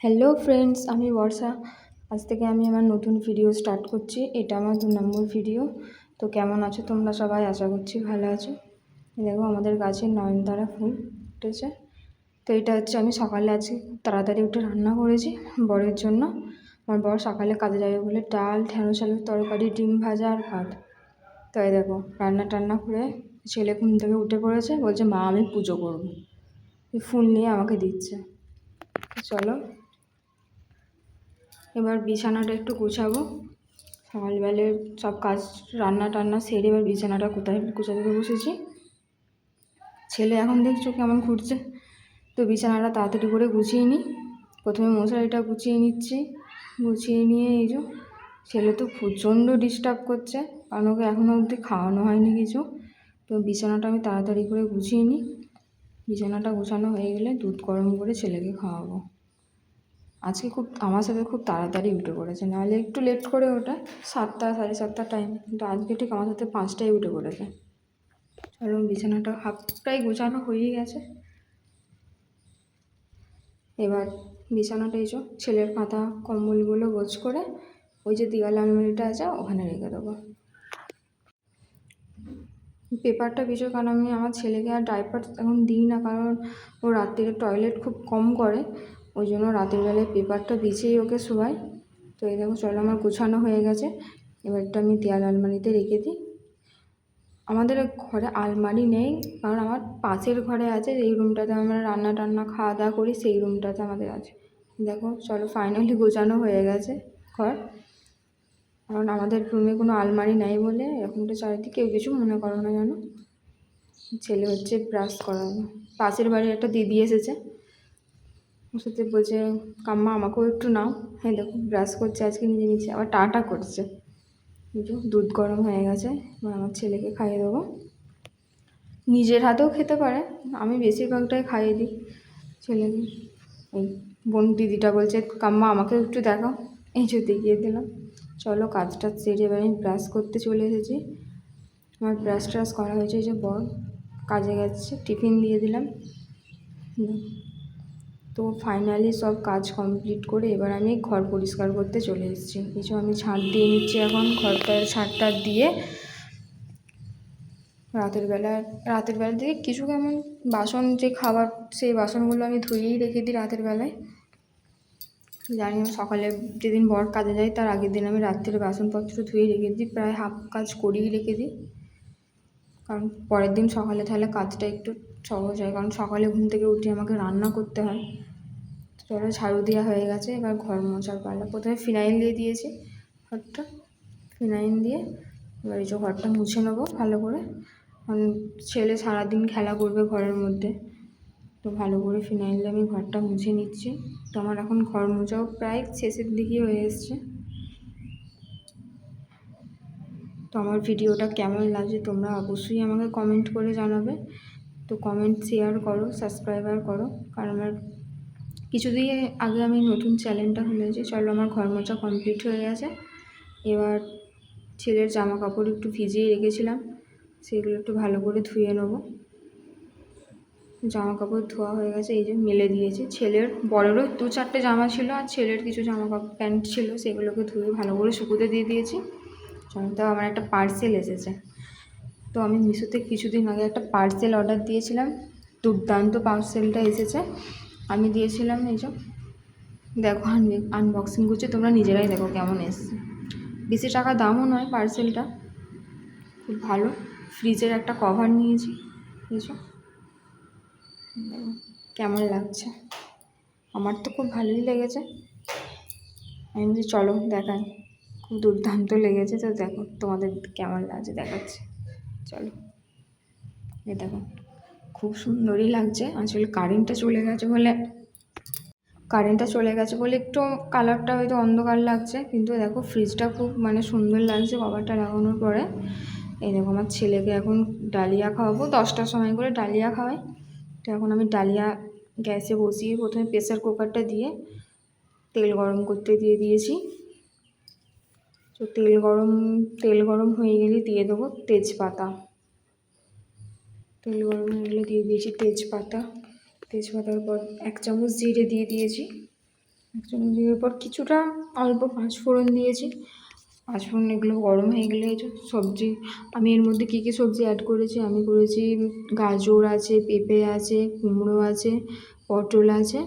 Hello friends, আমি বর্ষা। আজ থেকে আমি আমার নতুন ভিডিও স্টার্ট করছি। এটা আমার 2 নম্বর ভিডিও। তো কেমন আছো তোমরা সবাই? আশা করছি ভালো আছো। দেখো আমাদের গাছে নয়নতারা ফুল ফুটেছে। তো এটা হচ্ছে আমি সকালে আজকে খুব তাড়াতাড়ি উঠে রান্না করেছি বরের জন্য। আমার বর সকালে কাজে যাবে বলে ডাল, ঢেঁড়স আলুর তরকারি, ডিম ভাজা আর ভাত। তো এই দেখো রান্না টান্না করে ছেলে ঘুম থেকে উঠে পড়েছে, বলছে মা আমি পুজো করবো। ফুল নিয়ে আমাকে দিচ্ছে। চলো এবার বিছানাটা একটু গুছাবো। সকালবেলায় সব কাজ রান্না টান্না সেরে এবার বিছানাটা কোথায় গুছাতে বসেছি। ছেলে এখন দেখছো কেমন ঘুরছে। তো বিছানাটা তাড়াতাড়ি করে গুছিয়ে নিই। প্রথমে মশারিটা গুছিয়ে নিচ্ছি। গুছিয়ে নিয়ে এই যে ছেলে তো প্রচণ্ড ডিস্টার্ব করছে, কারণ ওকে এখনও অবধি খাওয়ানো হয়নি কিছু। তো বিছানাটা আমি তাড়াতাড়ি করে গুছিয়ে নিই। বিছানাটা গোছানো হয়ে গেলে দুধ গরম করে ছেলেকে খাওয়াবো। আজকে আমার সাথে খুব তাড়াতাড়ি উঠে পড়েছে, নাহলে একটু লেট করে ওঠে 7টা 7:30 টাইম, কিন্তু আজকে ঠিক আমার সাথে 5টায় উঠে পড়েছে। চলো বিছানাটা প্রায় গোছানো হয়েই গেছে। এবার বিছানাটা এসো ছেলের খাতা কম্বলগুলো গোছ করে ওই যে দেওয়াল আলমারিটা আছে ওখানে রেখে দেবো। পেপারটা বিছো, কারণ আমি আমার ছেলেকে আর ডাইপার এখন দিই না, কারণ ও রাত্রিরে টয়লেট খুব কম করে। ওই জন্য রাতের বেলায় পেপারটা বিছিয়েই ওকে শোয়াই। তো এই দেখো চলো আমার গোছানো হয়ে গেছে। এবারটা আমি দেওয়াল আলমারিতে রেখে দিই। আমাদের ঘরে আলমারি নেই, কারণ আমার পাশের ঘরে আছে, এই রুমটাতে আমরা রান্না টান্না খাওয়া দাওয়া করি, সেই রুমটাতে আমাদের আছে। দেখো চলো ফাইনালি গোছানো হয়ে গেছে ঘর। কারণ আমাদের রুমে কোনো আলমারি নাই বলে এরকমটা চারিদিকে কেউ কিছু মনে করো না জানো। ছেলে হচ্ছে ব্রাশ করানো, পাশের বাড়ির একটা দিদি এসেছে, ওর সাথে বলছে কাম্মা আমাকেও একটু নাও। হ্যাঁ দেখো ব্রাশ করছে আজকে নিজে নিজে, আবার টাটা করছে। বুঝো দুধ গরম হয়ে গেছে, এবার আমার ছেলেকে খাইয়ে দেবো। নিজের হাতেও খেতে পারে, আমি বেশিরভাগটাই খাইয়ে দিই ছেলেকে। এই দিদিটা বলছে কাম্মা আমাকেও একটু দেখাও, এই যে দেখিয়ে দিলাম। চলো কাজটা সেরে এবার আমি ব্রাশ করতে চলে এসেছি। আমার ব্রাশ ট্রাশ করা হয়েছে, এই যে বর কাজে গেছে, টিফিন দিয়ে দিলাম। তো ফাইনালি সব কাজ কমপ্লিট করে এবার আমি ঘর পরিষ্কার করতে চলে এসেছি। কিছু আমি ঝাঁট দিয়ে নিচ্ছি এখন, ঘরটা ঝাঁটটা দিয়ে রাতের বেলা থেকে কিছু কেমন বাসন যে খাবার সেই বাসনগুলো আমি ধুয়েই রেখে দিই রাতের বেলায়। জানি না সকালে যেদিন বর কাজে যায় তার আগের দিন আমি রাত্রে বাসনপত্র ধুয়ে রেখে দিই, প্রায় হাফ কাজ করিয়ে রেখে দিই, কারণ পরের দিন সকালে তাহলে কাজটা একটু সহজ হয়, কারণ সকালে ঘুম থেকে উঠে আমাকে রান্না করতে হয়। চলো ঝাড়ু দেওয়া হয়ে গেছে, এবার ঘর মোছার পালা। প্রথমে ফিনাইল দিয়ে দিয়েছি ঘরটা, ফিনাইল দিয়ে এবার এই যে ঘরটা মুছে নেবো ভালো করে, কারণ ছেলে সারাদিন খেলা করবে ঘরের মধ্যে। তো ভালো করে ফিনাইল দিয়ে আমি ঘরটা মুছে নিচ্ছি। তো আমার এখন ঘর মোছাও প্রায় শেষের দিকেই হয়ে এসছে। তো আমার ভিডিওটা কেমন লাগছে তোমরা অবশ্যই আমাকে কমেন্ট করে জানাবে। তো কমেন্ট শেয়ার করো, সাবস্ক্রাইবার করো, কারণ আমার কিছুদিন আগে আমি নতুন চ্যানেলটা খুলেছি। চলো আমার ঘর মোছা কমপ্লিট হয়ে গেছে। এবার ছেলের জামা কাপড় একটু ভিজিয়ে রেখেছিলাম, সেগুলো একটু ভালো করে ধুয়ে নেবো। জামা কাপড় ধোয়া হয়ে গেছে, এই যে মেলে দিয়েছি। ছেলের বড়েরও 2-4টে জামা ছিল, আর ছেলের কিছু জামা কাপড় প্যান্ট ছিল, সেগুলোকে ধুয়ে ভালো করে শুকোতে দিয়ে দিয়েছি। তো আমার একটা পার্সেল এসেছে। তো আমি মিশোতে কিছুদিন আগে একটা পার্সেল অর্ডার দিয়েছিলাম, দুর্দান্ত পার্সেলটা এসেছে। আমি দিয়েছিলাম এই যে দেখো আনবক্সিং করছি, তোমরা নিজেরাই দেখো কেমন এসছে। বেশি টাকা দামও নয় পার্সেলটা, খুব ভালো। ফ্রিজের একটা কভার নিয়েছি, বুঝছো কেমন লাগছে। আমার তো খুব ভালোই লেগেছে। আমি বলছি চলো দেখাই, খুব দুর্দান্ত লেগেছে। তো দেখো তোমাদের কেমন লাগছে দেখাচ্ছে, চলো। এই দেখো খুব সুন্দরই লাগছে। আসলে কারেন্টটা চলে গেছে বলে একটু কালারটা হয়তো অন্ধকার লাগছে, কিন্তু দেখো ফ্রিজটা খুব মানে সুন্দর লাগছে কভারটা লাগানোর পরে। এই দেখো আমার ছেলেকে এখন ডালিয়া খাওয়াবো, 10টার সময় করে ডালিয়া খাওয়াই। তো এখন আমি ডালিয়া গ্যাসে বসিয়ে প্রথমে প্রেসার কুকারটা দিয়ে তেল গরম করতে দিয়ে দিয়েছি। তো তেল গরম হয়ে গেলে দিয়ে দেবো তেজপাতা। তেল গরম হয়ে গেলে দিয়ে দিয়েছি তেজপাতার পর 1 চামচ জিরে দিয়ে দিয়েছি। একচুয়ালি দেওয়ার পর কিছুটা অল্প পাঁচফোড়ন দিয়েছি। পাঁচফোড়ন এগুলো গরম হয়ে গেলে এই যে সবজি, আমি এর মধ্যে কী কী সবজি অ্যাড করেছি, আমি করেছি গাজর আছে, পেঁপে আছে, কুমড়ো আছে, পটল আছে।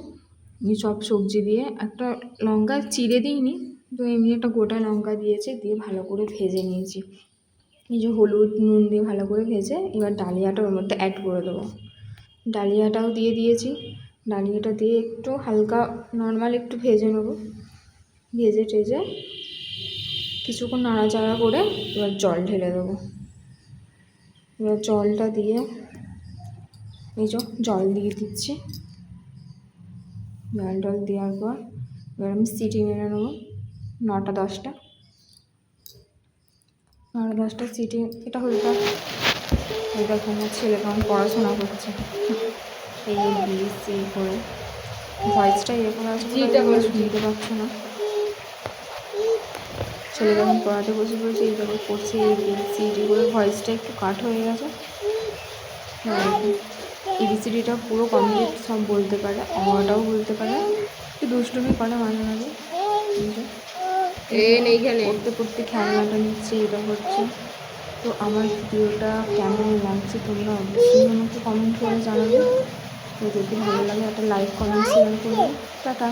এই সব সবজি দিয়ে একটা লঙ্কা চিড়ে দিইনি, তো এমনি একটা গোটা লঙ্কা দিয়েছি, দিয়ে ভালো করে ভেজে নিয়েছি। এই যে হলুদ নুন দিয়ে ভালো করে ভেজে এবার ডালিয়াটা ওর মধ্যে অ্যাড করে দেবো। ডালিয়াটাও দিয়ে দিয়েছি। ডালিয়াটা দিয়ে একটু হালকা নর্মাল একটু ভেজে নেবো। ভেজে টেজে কিছুক্ষণ নাড়াচাড়া করে এবার জল ঢেলে দেবো। এবার জলটা দিয়ে এই যে জল দিয়ে দিচ্ছি। জল দেওয়ার পর এবার আমি সিটি মেরে নেবো 9-10টা। 9-10টা সিটি এটা হয়ে যাক। এই দেখো আমার ছেলে কেমন পড়াশোনা করছে, এই বি সি করে ভয়েসটা এরকম আছে, শুনতে পাচ্ছ না। ছেলে যখন পড়াতে বসে পড়েছে এইভাবে করছে, এই বি সি ডি করে ভয়েসটা একটু কাট হয়ে গেছে। এবিসিডিটা পুরো কমপ্লিট সব বলতে পারে, অটাও বলতে পারে, একটু দুষ্টুমি করে মাঝে মাঝে। পড়তে পড়তে খেলনাটা নিচ্ছে, এটা হচ্ছে। তো আমার ভিডিওটা কেমন লাগছে তোমরা অবশ্যই আমাকে কমেন্ট করে জানাবে। তো যদি ভালো লাগে একটা লাইক কমেন্ট শেয়ার করবে। টাটা।